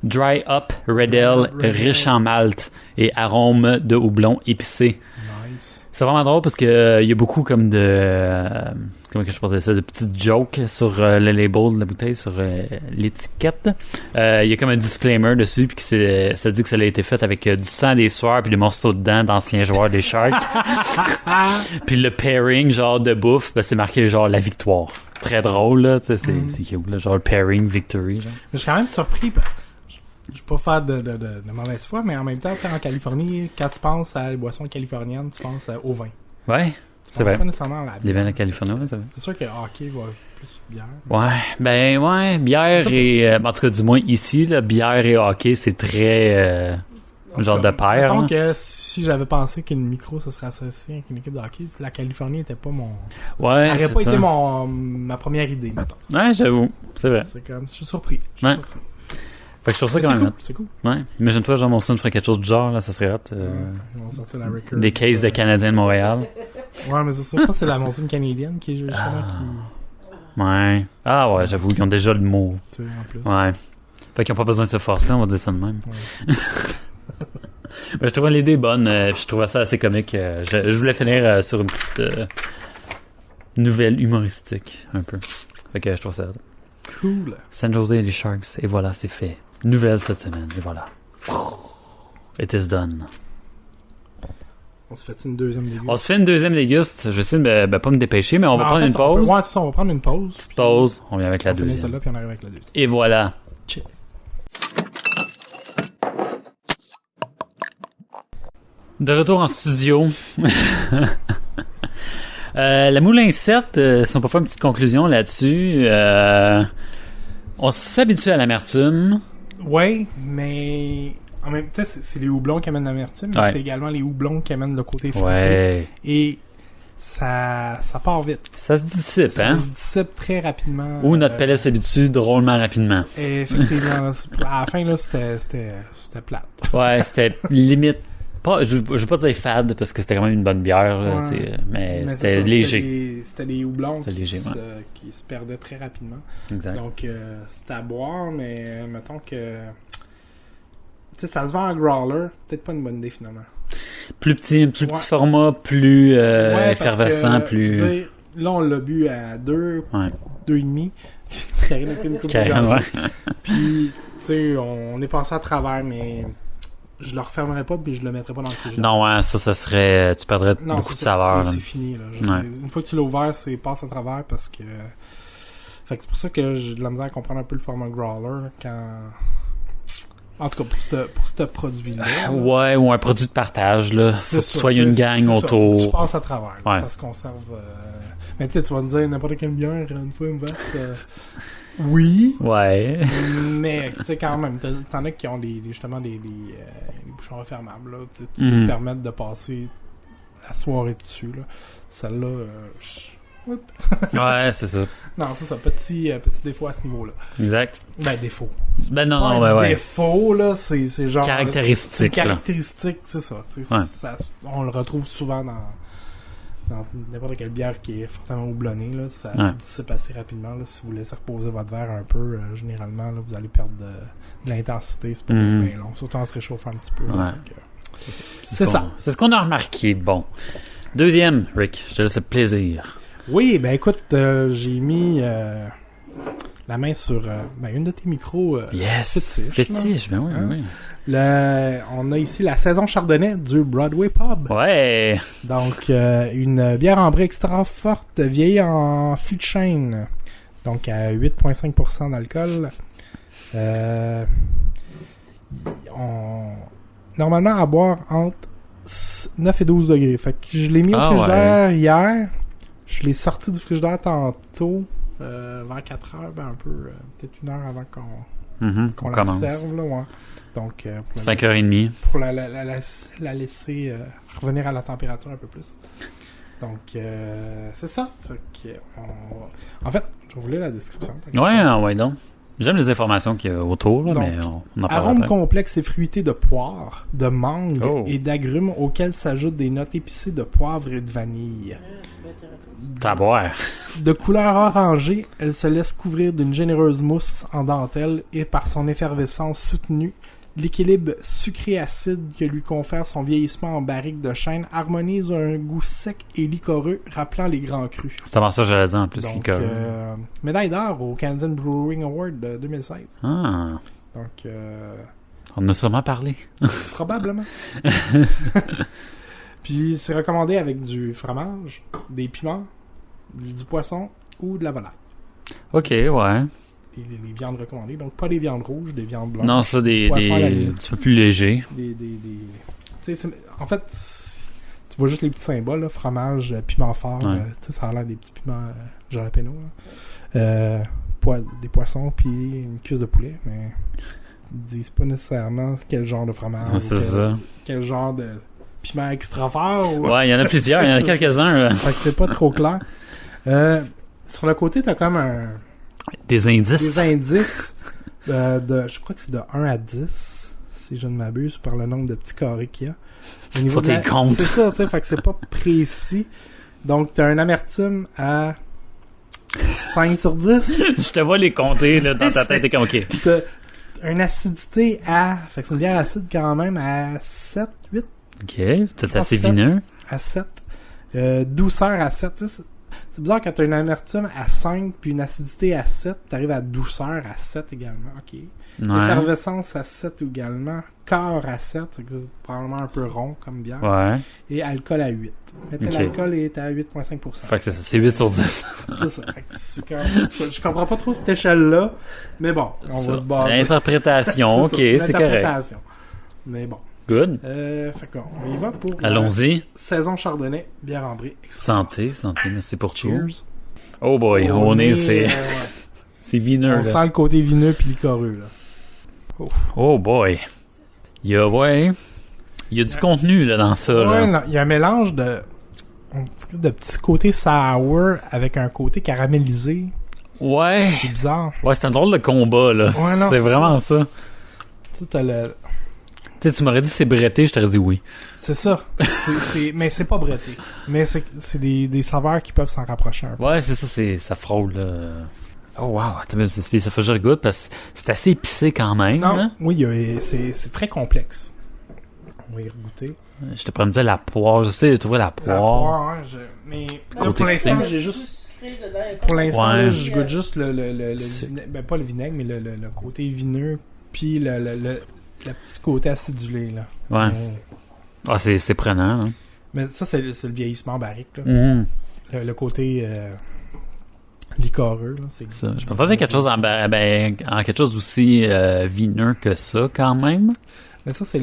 Dry Up Red Ale, Red Ale. riche en malt et arôme de houblon épicé. Nice. C'est vraiment drôle parce que il y a beaucoup comme de comment que je pensais ça, de petites jokes sur le label de la bouteille, sur l'étiquette. Il y a comme un disclaimer dessus puis que ça dit que ça a été fait avec du sang, des sueurs puis des morceaux de dents d'anciens joueurs des Sharks. Puis le pairing genre de bouffe, ben, c'est marqué genre la victoire. Très drôle là, tu sais, c'est cute là, genre le pairing victory genre. Mais je suis quand même surpris. Je vais pas faire de mauvaise foi, mais en même temps, tu sais, en Californie, quand tu penses à les boissons californiennes, tu penses au vin. Ouais, Tu c'est penses vrai. pas nécessairement à la Les bière. vins de la Californie, ouais, c'est vrai. C'est sûr que hockey va plus bière. Ouais, ben ouais, bière Ça, et en tout cas du moins ici là, bière et hockey, c'est très genre de paire. Mettons Là. que si j'avais pensé qu'une micro se serait associée avec une équipe de hockey, la Californie était pas mon. Ouais, Elle aurait c'est pas ça. été ma première idée, mettons. Ouais, j'avoue, c'est vrai. C'est comme. Je suis surpris. Je suis Ouais. surpris. Fait que je trouve ça Mais quand c'est même cool. hot. C'est cool. Ouais, imagine-toi, genre Molson ferait quelque chose du genre, là, ça serait hot. Ils vont sortir la record. Des cases de Canadiens de Montréal. Ouais, mais c'est ça. Je pense que c'est la Molson canadienne qui est justement Ouais. Ah ouais, j'avoue, ils ont déjà le mot. qui. Tu sais, en plus. Ouais. Fait qu'ils ont pas besoin de se forcer, on va dire ça de même. Ouais. Ben, je trouvais l'idée bonne, puis je trouvais ça assez comique. Je voulais finir sur une petite nouvelle humoristique, un peu. Fait que je trouve ça hot. Cool. San Jose et les Sharks, et voilà, c'est fait. Nouvelle cette semaine, et voilà. It is done. On se fait une deuxième déguste? On se fait une deuxième déguste. Je vais essayer de pas me dépêcher, mais on va prendre une pause. Ouais, c'est ça, on va prendre une pause. Petite pause, on vient avec la On finit deuxième. celle-là, puis on arrive avec la deuxième. Et voilà. Check. De retour en studio. La Moulin 7, si on peut faire une petite conclusion là-dessus, on s'habitue à l'amertume. Ouais, mais en même temps, c'est les houblons qui amènent l'amertume, mais Ouais. c'est également les houblons qui amènent le côté fruité. Ouais. Et ça part vite. Ça se dissipe, Ça hein? se dissipe très rapidement. Ou notre palais s'habitue drôlement rapidement. Et effectivement, là, à la fin, là, c'était plate. Ouais, c'était limite. Pas, je veux pas dire fade parce que c'était quand même une bonne bière, là, Ouais. mais Mais c'est c'était ça, léger. C'était les houblons C'était léger, qui se perdaient très rapidement. Exact. Donc, c'était à boire, mais mettons que... Tu sais, ça se vend en growler. Peut-être pas une bonne idée, finalement. Plus petit Ouais. format, plus Ouais, parce effervescent, que, plus. je veux dire, là, on l'a bu à 2, Ouais. 2,5. Karine a pris une coupe de Carrément, gorgée. ouais. Puis, tu sais, on est passé à travers, mais je le refermerai pas puis je le mettrai pas dans le frigidaire. Non, ouais, ça serait. Tu perdrais Non, beaucoup de c'est saveur. là. C'est fini, là. Ouais. Une fois que tu l'as ouvert, c'est passe à travers parce que... Fait que c'est pour ça que j'ai de la misère à comprendre un peu le format growler, là, quand... En tout cas, pour ce produit-là. là. Ouais, ou un produit de partage, là. C'est Faut que tu ça, sois une gang c'est ça, faut que tu autour. passes à travers. là. Ouais. Ça se conserve. Mais tu sais, tu vas me dire n'importe quelle bière, une fois une verte. Oui, Ouais. mais tu sais, quand même, t'en as qui ont justement des bouchons refermables. Là, tu sais, tu peux Mhm. te permettre de passer la soirée dessus. Là. Celle-là. Ouais, c'est ça. Non, c'est ça, petit défaut à ce niveau-là. Exact. Ben, défaut. Ben non, Pas non, un ouais. défaut, là, c'est genre. Caractéristique, C'est là. caractéristique, c'est ça. Tu sais, Ouais. on le retrouve souvent dans n'importe quelle bière qui est fortement houblonnée. Là, ça Ouais. se dissipe assez rapidement. Là, si vous laissez reposer votre verre un peu, généralement, là, vous allez perdre de l'intensité. C'est pas Mhm. bien long. Surtout en se réchauffant un petit peu. là. Ouais. Donc, C'est ça. C'est ce qu'on a remarqué. Bon. Deuxième, Rick, je te laisse le plaisir. Oui, ben écoute, j'ai mis la main sur une de tes micros. Yes. fétiche, Fétiche, ben oui, Hein? oui. On a ici la saison Chardonnay du Broadway Pub. Ouais. Donc, une bière ambrée extra forte, vieillie en fût de chêne. Donc, à 8,5% d'alcool. Normalement, à boire entre 9 et 12 degrés. Fait que je l'ai mis au frigidaire hier. Je l'ai sorti du frigidaire tantôt, vers 4 heures, un peu, peut-être une heure avant qu'on On la commence. serve. Là, ouais. Donc, pour 5h30. pour la laisser revenir à la température un peu plus. Donc, c'est ça. Fait que, en fait, je vais vous lire la description. Ouais, donc. J'aime les informations qu'il y a autour, là, Donc, mais on en parlera Arôme après. complexe et fruité de poire, de mangue Oh. et d'agrumes auxquels s'ajoutent des notes épicées de poivre et de vanille. T'as à boire. De couleur orangée, elle se laisse couvrir d'une généreuse mousse en dentelle et par son effervescence soutenue, l'équilibre sucré-acide que lui confère son vieillissement en barrique de chêne harmonise un goût sec et liquoreux rappelant les grands crus. C'est avant ça que j'allais dire en plus, Donc, liqueur. médaille d'or au Canadian Brewing Award de 2016. Ah, Donc, on en a sûrement parlé. probablement. Puis, c'est recommandé avec du fromage, des piments, du poisson ou de la volaille. Ok, ouais. Les viandes recommandées. Donc, pas des viandes rouges, des viandes blanches. Non, ça, poisson à la un limite. petit peu plus léger. Tu sais, en fait, tu vois juste les petits symboles, là, fromage, piment fort. Ouais. Tu sais, ça a l'air des petits piments jalapeno. Des poissons, puis une cuisse de poulet, mais ils disent pas nécessairement quel genre de fromage. Ouais, c'est ça. Quel genre de piment extra fort. Ou... Ouais, il y en a plusieurs, il y en a quelques-uns. Là. Fait que c'est pas trop clair. Sur le côté, t'as comme Des indices. des indices je crois que c'est de 1 à 10, si je ne m'abuse, par le nombre de petits carrés qu'il y a. Au niveau Faut de la- tes comptes. C'est ça, tu sais, fait que c'est pas précis. Donc, t'as un amertume à 5 sur 10. Je te vois les compter là, dans ta tête. T'es comme, ok. T'as une acidité à... Fait que c'est une bière acide quand même à 7, 8 Ok, peut-être assez sept. vineux. à 7. Douceur à 7. Tu sais, C'est bizarre quand t'as une amertume à 5 puis une acidité à 7, t'arrives à douceur à 7 également. Ok. Ouais. Effervescence à 7 également. Corps à 7, c'est probablement un peu rond comme bière. Ouais. Et alcool à 8. Mais tu sais, Ok. l'alcool est à 8,5%. Fait que c'est ça, c'est 8 sur 10. C'est ça. Fait que c'est je comprends pas trop cette échelle-là, mais bon, on va se baser. L'interprétation, ok, ça, c'est correct. l'interprétation. Mais bon. Good. Fait qu'on y va pour Allons-y. saison Chardonnay, bière ambrée. Santé, merci pour tout. Cheers. Oh boy, au nez, c'est ouais. c'est vineux, On là. sent le côté vineux puis liquoreux, là. Oh boy. Il y a du contenu, là, dans ça, Ouais, là. non, il y a un mélange de petits côtés sour avec un côté caramélisé. Ouais. C'est bizarre. Ouais, c'est un drôle de combat, là. Ouais, non, c'est c'est vraiment ça. Tu sais, t'as le... Tu sais, tu m'aurais dit c'est bretté, je t'aurais dit oui. C'est ça. Mais c'est pas bretté. Mais c'est des saveurs qui peuvent s'en rapprocher un peu. Ouais, c'est ça, ça frôle, là. Oh wow, attends, ça fait que je goûte parce que c'est assez épicé quand même. Non, Hein? oui, c'est très complexe. On va y regoûter. Je te prends dire la poire, je sais, trouver la poire. Ouais, mais là, Côté pour l'instant, fruité. j'ai juste... Sucré dedans, Pour l'instant, Ouais. je goûte juste le C'est- vinaigre. Ben, pas le vinaigre, mais le côté vineux. Puis le petit côté acidulé, là. Ouais. Ah, c'est prenant, hein. Mais ça, c'est le vieillissement barrique, là. Mhm. Le côté liquoreux, là. C'est Ça. Je m'attendais à quelque chose en quelque chose d'aussi vineux que ça, quand même. Mais ça, c'est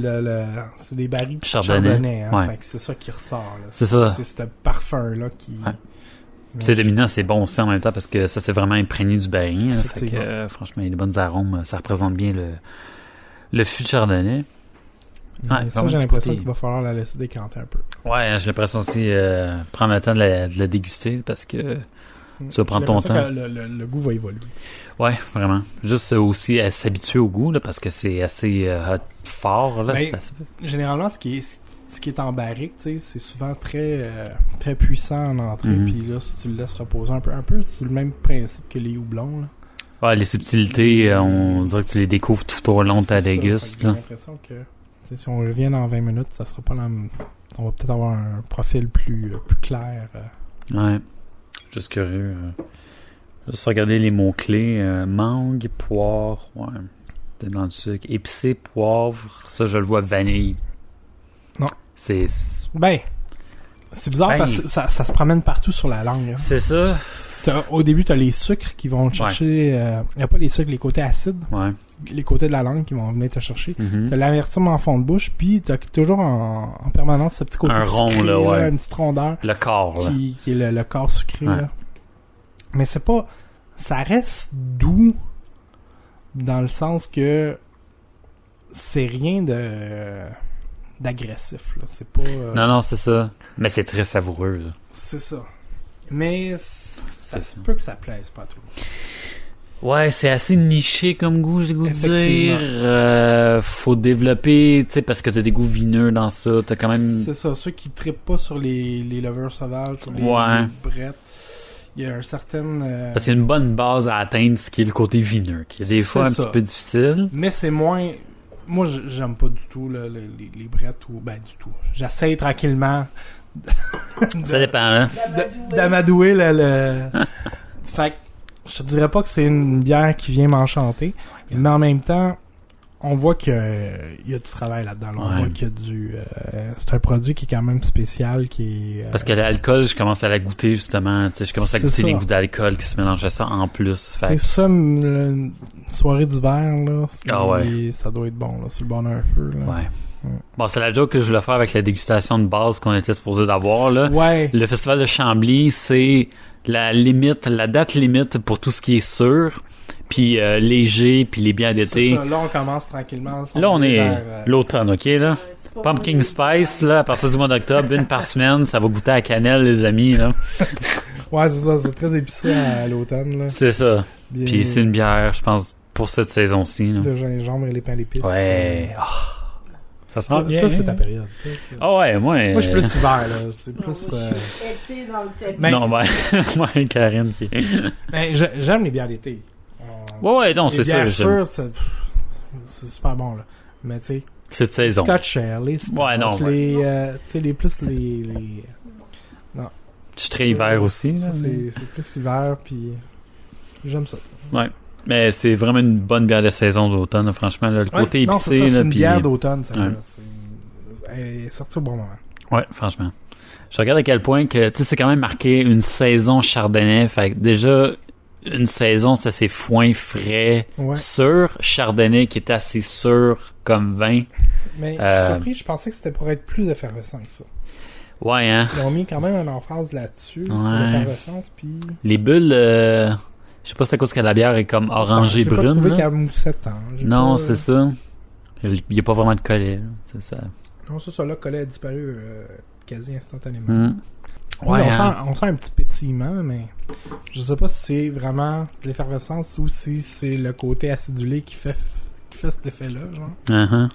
c'est des barils de Chardonnay. Chardonnay, hein. Ouais. Fait que c'est ça qui ressort, là. C'est ça. C'est ce parfum-là qui... Ouais. C'est dominant, c'est bon aussi en même temps parce que ça c'est vraiment imprégné du baril. Hein. Fait que Effectivement. franchement, il y a des bonnes arômes. Ça représente bien le fût de Chardonnay. Mais Ouais, ça, vraiment j'ai un petit l'impression côté. qu'il va falloir la laisser décanter un peu. Ouais, j'ai l'impression aussi prendre le temps de la déguster parce que tu vas prendre ton J'ai l'impression temps. que le goût va évoluer. Ouais, vraiment. Juste aussi à s'habituer au goût là, parce que c'est assez fort. Là. Ben, C'est assez- Généralement, ce qui est en barrique, tu sais, c'est souvent très très puissant en entrée. Mhm. Puis là, si tu le laisses reposer un peu, c'est le même principe que les houblons. Là. Ouais, les subtilités, on dirait que tu les découvres tout au long de ta C'est ça. Fait déguste. que J'ai Là. l'impression que tu sais, si on revient dans 20 minutes, ça sera pas la même... On va peut-être avoir un profil plus clair. Ouais. Juste curieux. Juste regarder les mots-clés. Mangue, poire, ouais. T'es dans le sucre. Épicé, poivre, ça je le vois, vanille. Non. C'est Ben, c'est bizarre Ben, parce que ça se promène partout sur la langue. Hein. c'est ça. Au début, t'as les sucres qui vont te chercher... Il n'y a pas les sucres, les côtés acides. Ouais. Les côtés de la langue qui vont venir te chercher. Mhm. T'as l'amertume en fond de bouche, puis t'as toujours en permanence ce petit côté Un rond, sucré, là, ouais. une petite rondeur Le corps, là. qui est le corps sucré. Ouais. Là. Mais c'est pas... Ça reste doux dans le sens que c'est rien d'agressif. Là. C'est pas... Non, c'est ça. Mais c'est très savoureux, là. C'est ça. Mais ça C'est se ça. peut que ça plaise pas à tout le monde. Ouais, c'est assez niché comme goût, j'ai le goût de Effectivement. dire. Faut développer, tu sais, parce que t'as des goûts vineux dans ça. T'as quand même... C'est ça. Ceux qui trippent pas sur les levures sauvages, sur les Ouais. brettes, il y a un certain... Parce qu'il y a une bonne base à atteindre, ce qui est le côté vineux, qui est des fois un C'est ça. petit peu difficile. Mais c'est moins... Moi, j'aime pas du tout là, les brettes ou... Ben, du tout. J'essaie tranquillement Ça dépend, hein. d'amadouer Fait que je te dirais pas que c'est une bière qui vient m'enchanter, mais en même temps, on voit qu'il y a du travail là-dedans. Là. On Ouais. voit qu'il y a du... c'est un produit qui est quand même spécial, qui est... Parce que l'alcool, je commence à la goûter, justement. Tu sais, je commence à C'est goûter ça. les goûts d'alcool qui se mélangent à ça en plus. Fait C'est que- ça, une soirée d'hiver, là, Ah ouais. ça doit être bon, là, sur le bord d'un feu. Là. ouais. Ouais. Bon, c'est la joke que je voulais faire avec la dégustation de base qu'on était supposé d'avoir, là. Ouais, Le festival de Chambly, c'est la date limite pour tout ce qui est sûr, puis léger, puis les bières c'est d'été. ça. Là, on commence tranquillement. Là, on est vers, l'automne, OK, là? Pumpkin Spice, là, à partir du mois d'octobre, une par semaine, ça va goûter à la cannelle, les amis, là. Ouais, c'est ça. C'est très épicé à l'automne. Là. C'est ça. Bien- Puis c'est une bière, je pense, pour cette saison-ci, là. Le gingembre et les pains d'épices. Ouais. Ah. Ça sent Toi, bien. toi, c'est ta période. Toi, Ah ouais, moi... Moi, je suis plus hiver, là. C'est plus... Été dans le tapis. Mais- Non, ben, moi, Karine, qui... Ben, j'aime les bières d'été. Ouais, non, Les c'est bières sûr. sûres, c'est super bon, là. Mais tu sais, Cette saison. Scotch Ale, les Stout, Ouais, non, les... tu sais, les plus les... Non. Je suis très hiver aussi. Ça, Là, mais... c'est plus hiver, puis j'aime ça. Ouais. Mais c'est vraiment une bonne bière de saison d'automne, là, franchement. Là, le côté non, épicé. c'est là, une puis... bière d'automne, ça. Ouais. Elle est sortie au bon moment. Ouais, franchement. Je regarde à quel point que, tu sais, c'est quand même marqué une saison chardonnay. Fait que déjà, une saison, c'est assez foin frais, sûr. Chardonnay qui est assez sûr comme vin. Mais je suis surpris, je pensais que c'était pour être plus effervescent que ça. Ouais, hein. Ils ont mis quand même une emphase là-dessus, sur Ouais. l'effervescence, puis... Les bulles, je sais pas si c'est à cause que la bière est comme orangée J'ai pas brune. trouvé là. qu'elle moussait tant. Non, pas... c'est ça. Il y a pas vraiment de collet. Là. C'est ça. Non, ça là, collet a disparu quasi instantanément. Mm. Oui, Ouais, on sent un petit pétillement, mais je sais pas si c'est vraiment de l'effervescence ou si c'est le côté acidulé qui fait cet effet-là, genre. Uh-huh.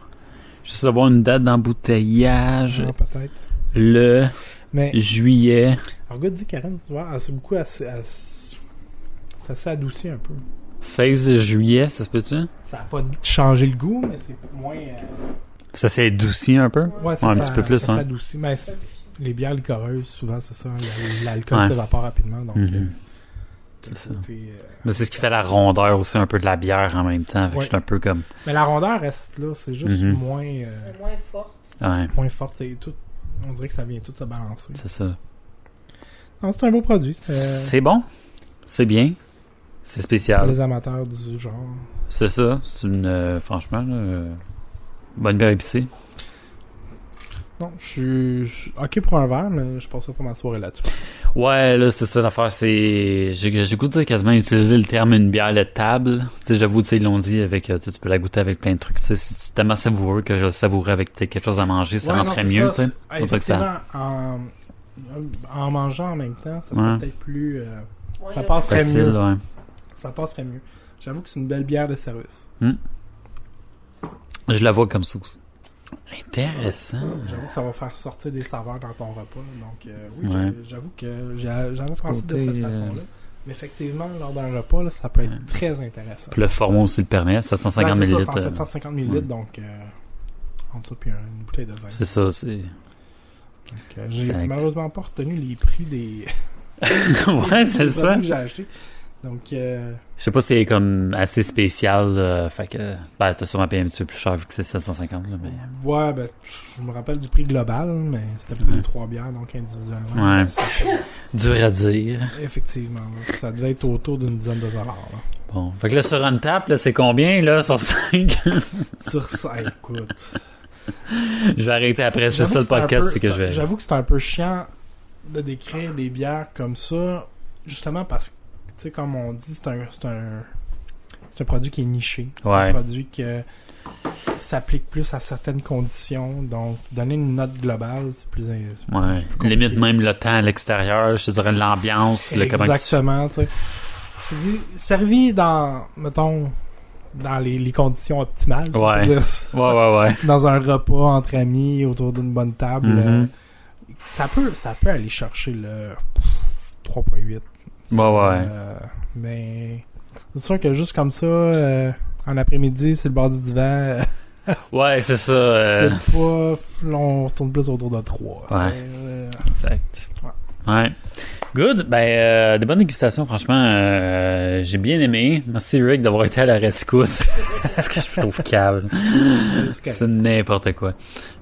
Juste avoir une date d'embouteillage. Ouais, peut-être. Le Mais, juillet. alors, regarde, dis, Karen, tu vois, c'est beaucoup ça s'est adouci un peu. 16 juillet, ça se peut-tu? Ça a pas changé le goût, mais c'est moins... Ça s'est adouci un peu? Ouais, un petit peu plus, ça hein. s'adoucit. Mais les bières liquoreuses, souvent, c'est ça. L'alcool Ouais. s'évapore rapidement, donc... Mhm. le C'est ça. côté, Mais c'est ce qui fait la rondeur aussi un peu de la bière en même temps. Fait que Ouais. je suis un peu comme... Mais la rondeur reste là, c'est juste Mhm. moins forte. Ouais, forte. C'est tout, on dirait que ça vient tout se balancer. c'est ça. Non, c'est un beau produit. C'est bon. C'est bien. C'est Pour spécial. les amateurs du genre. C'est ça. C'est une... franchement, là, bonne bière épicée. Non, je suis OK pour un verre, mais je passerai pas ma soirée là-dessus. Ouais, là, c'est ça l'affaire. C'est... J'ai goûté quasiment utiliser le terme une bière de table. Tu sais, j'avoue, tu sais, ils l'ont dit avec... tu peux la goûter avec plein de trucs. Tu sais, c'est tellement savoureux que je le savourais avec peut-être quelque chose à manger. Ça rentrait mieux, tu sais. On dirait que ça... Effectivement, en mangeant en même temps, ça Ouais. serait peut-être plus... ça passerait Facile, mieux. ouais. Ça passerait mieux. J'avoue que c'est une belle bière de service. Je la vois comme ça aussi. Intéressant. J'avoue que ça va faire sortir des saveurs dans ton repas. Donc, oui, Ouais. j'avoue que j'ai jamais pensé de côté, cette façon-là. Mais effectivement, lors d'un repas, là, ça peut être très intéressant. Puis le format aussi le permet. 750 Ben, c'est ça, ml. c'est en 750 ml, donc entre ça puis une bouteille de vin. C'est ça, c'est... Donc, j'ai Exact. malheureusement pas retenu les prix des ouais, c'est des ça. produits que j'ai achetés. Donc, Je sais pas si c'est comme assez spécial. Fait que... Ben, t'as sûrement payé un petit peu plus cher vu que c'est 750, là, mais... ouais, ben, je me rappelle du prix global, mais c'était pour les 3 bières, donc individuellement. Ouais. Ça, Dur à dire. effectivement, là, ça devait être autour d'une dizaine de dollars. Là. Bon. Fait que là, sur Untap, là, c'est combien, là, sur 5? Sur ça, écoute. Je vais arrêter après. C'est J'avoue ça le c'est un podcast, peu- c'est que je vais... J'avoue que c'est un peu chiant de décrire des bières comme ça, justement parce que, tu sais, comme on dit, c'est un produit qui est niché. C'est Ouais. un produit qui s'applique plus à certaines conditions. Donc, donner une note globale, c'est plus... Ouais. compliqué. Limite même le temps à l'extérieur, je te dirais l'ambiance, le comment Exactement, tu sais. Je dis, servi dans, mettons, dans les conditions optimales, si on Ouais. peut dire ça. Ouais. Dans un repas entre amis, autour d'une bonne table, Mhm. ça peut aller chercher le 3.8. Ouais. Mais c'est sûr que juste comme ça, en après-midi, sur le bord du divan, Ouais, c'est ça. c'est pas... On tourne plus autour de 3. Ouais. Exact. Ouais. Good. Ben, de bonnes dégustations, franchement. J'ai bien aimé. Merci, Rick, d'avoir été à la rescousse. C'est ce que je trouve câble. C'est n'importe quoi.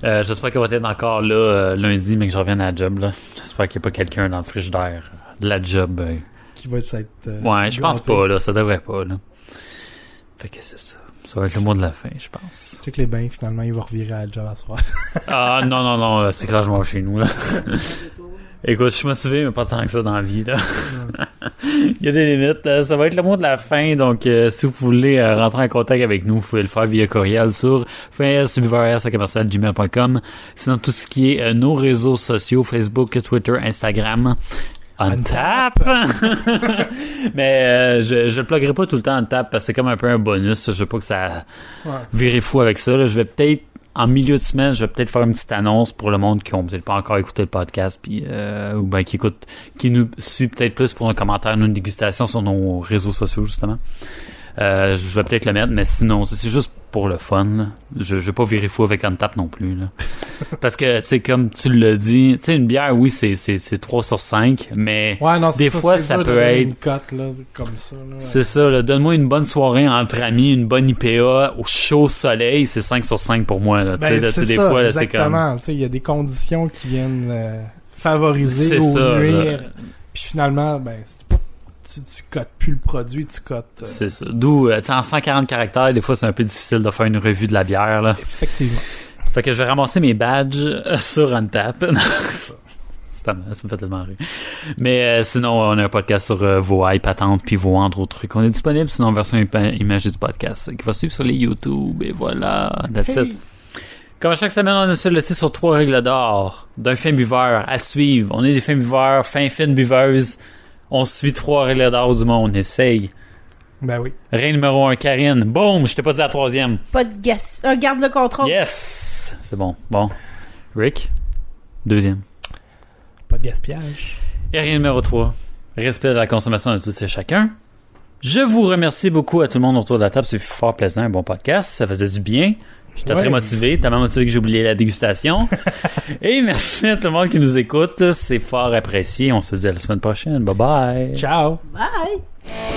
J'espère qu'elle va être encore là lundi, mais que je revienne à la job. Là. J'espère qu'il n'y a pas quelqu'un dans le frigidaire de la job. Qui va être Ouais, je pense gâté. pas, là. Ça devrait pas, là. Fait que c'est ça. Ça va être le mot de la fin, je pense. Tu sais que les bains, finalement, ils vont revirer à la job à soir. Ah, non, c'est clair, je m'en vais chez nous, là. Écoute, je suis motivé, mais pas tant que ça dans la vie, là. Il y a des limites. Ça va être le mot de la fin, donc si vous voulez rentrer en contact avec nous, vous pouvez le faire via courriel sur finsubivares@gmail.com. Sinon, tout ce qui est nos réseaux sociaux, Facebook, Twitter, Instagram... Untap! Mais je le pluggerai pas tout le temps Untap parce que c'est comme un peu un bonus. Je veux pas que ça vire fou avec ça. Là. Je vais peut-être, en milieu de semaine, je vais peut-être faire une petite annonce pour le monde qui ont peut-être pas encore écouté le podcast puis ou ben qui nous suit peut-être plus pour un commentaire, une dégustation sur nos réseaux sociaux, justement. Je vais peut-être le mettre, mais sinon, c'est juste pour le fun. Là. Je vais pas virer fou avec Untappd non plus. Là. Parce que, tu sais, comme tu l'as dit, tu sais, une bière, oui, c'est 3 sur 5, mais des fois, ça peut être... une cote, là, comme ça. Là. C'est ça, là. Donne-moi une bonne soirée entre amis, une bonne IPA, au chaud soleil, c'est 5 sur 5 pour moi. Là. Ben, là, c'est des ça, fois, là, exactement. Il y a des conditions qui viennent favoriser ou nuire. Puis finalement, ben... Tu cotes plus le produit, tu cotes... C'est ça. D'où, en 140 caractères, des fois, c'est un peu difficile de faire une revue de la bière. Là. Effectivement. Fait que je vais ramasser mes badges sur Untappd. Ça me fait tellement rire. Mais sinon, on a un podcast sur vos hype patentes puis vos entre autres trucs. On est disponible, sinon, en version imagée du podcast qui va suivre sur les YouTube. Et voilà, that's it. Comme à chaque semaine, on a se laisser sur 3 règles d'or d'un fin buveur à suivre. On est des fins buveurs, fines buveuses. On suit 3 règles d'or du monde. Essaye. Ben oui. Règle numéro 1, Karine. Boum! Je t'ai pas dit la 3e. Pas de garde le contrôle. Yes! C'est bon. Bon. Rick? 2e. Pas de gaspillage. Et règle numéro 3. Respect de la consommation de tous et chacun. Je vous remercie beaucoup à tout le monde autour de la table. C'est fort plaisant. Un bon podcast. Ça faisait du bien. J'étais très motivé, tellement motivé que j'ai oublié la dégustation. Et merci à tout le monde qui nous écoute. C'est fort apprécié. On se dit à la semaine prochaine. Bye bye. Ciao. Bye.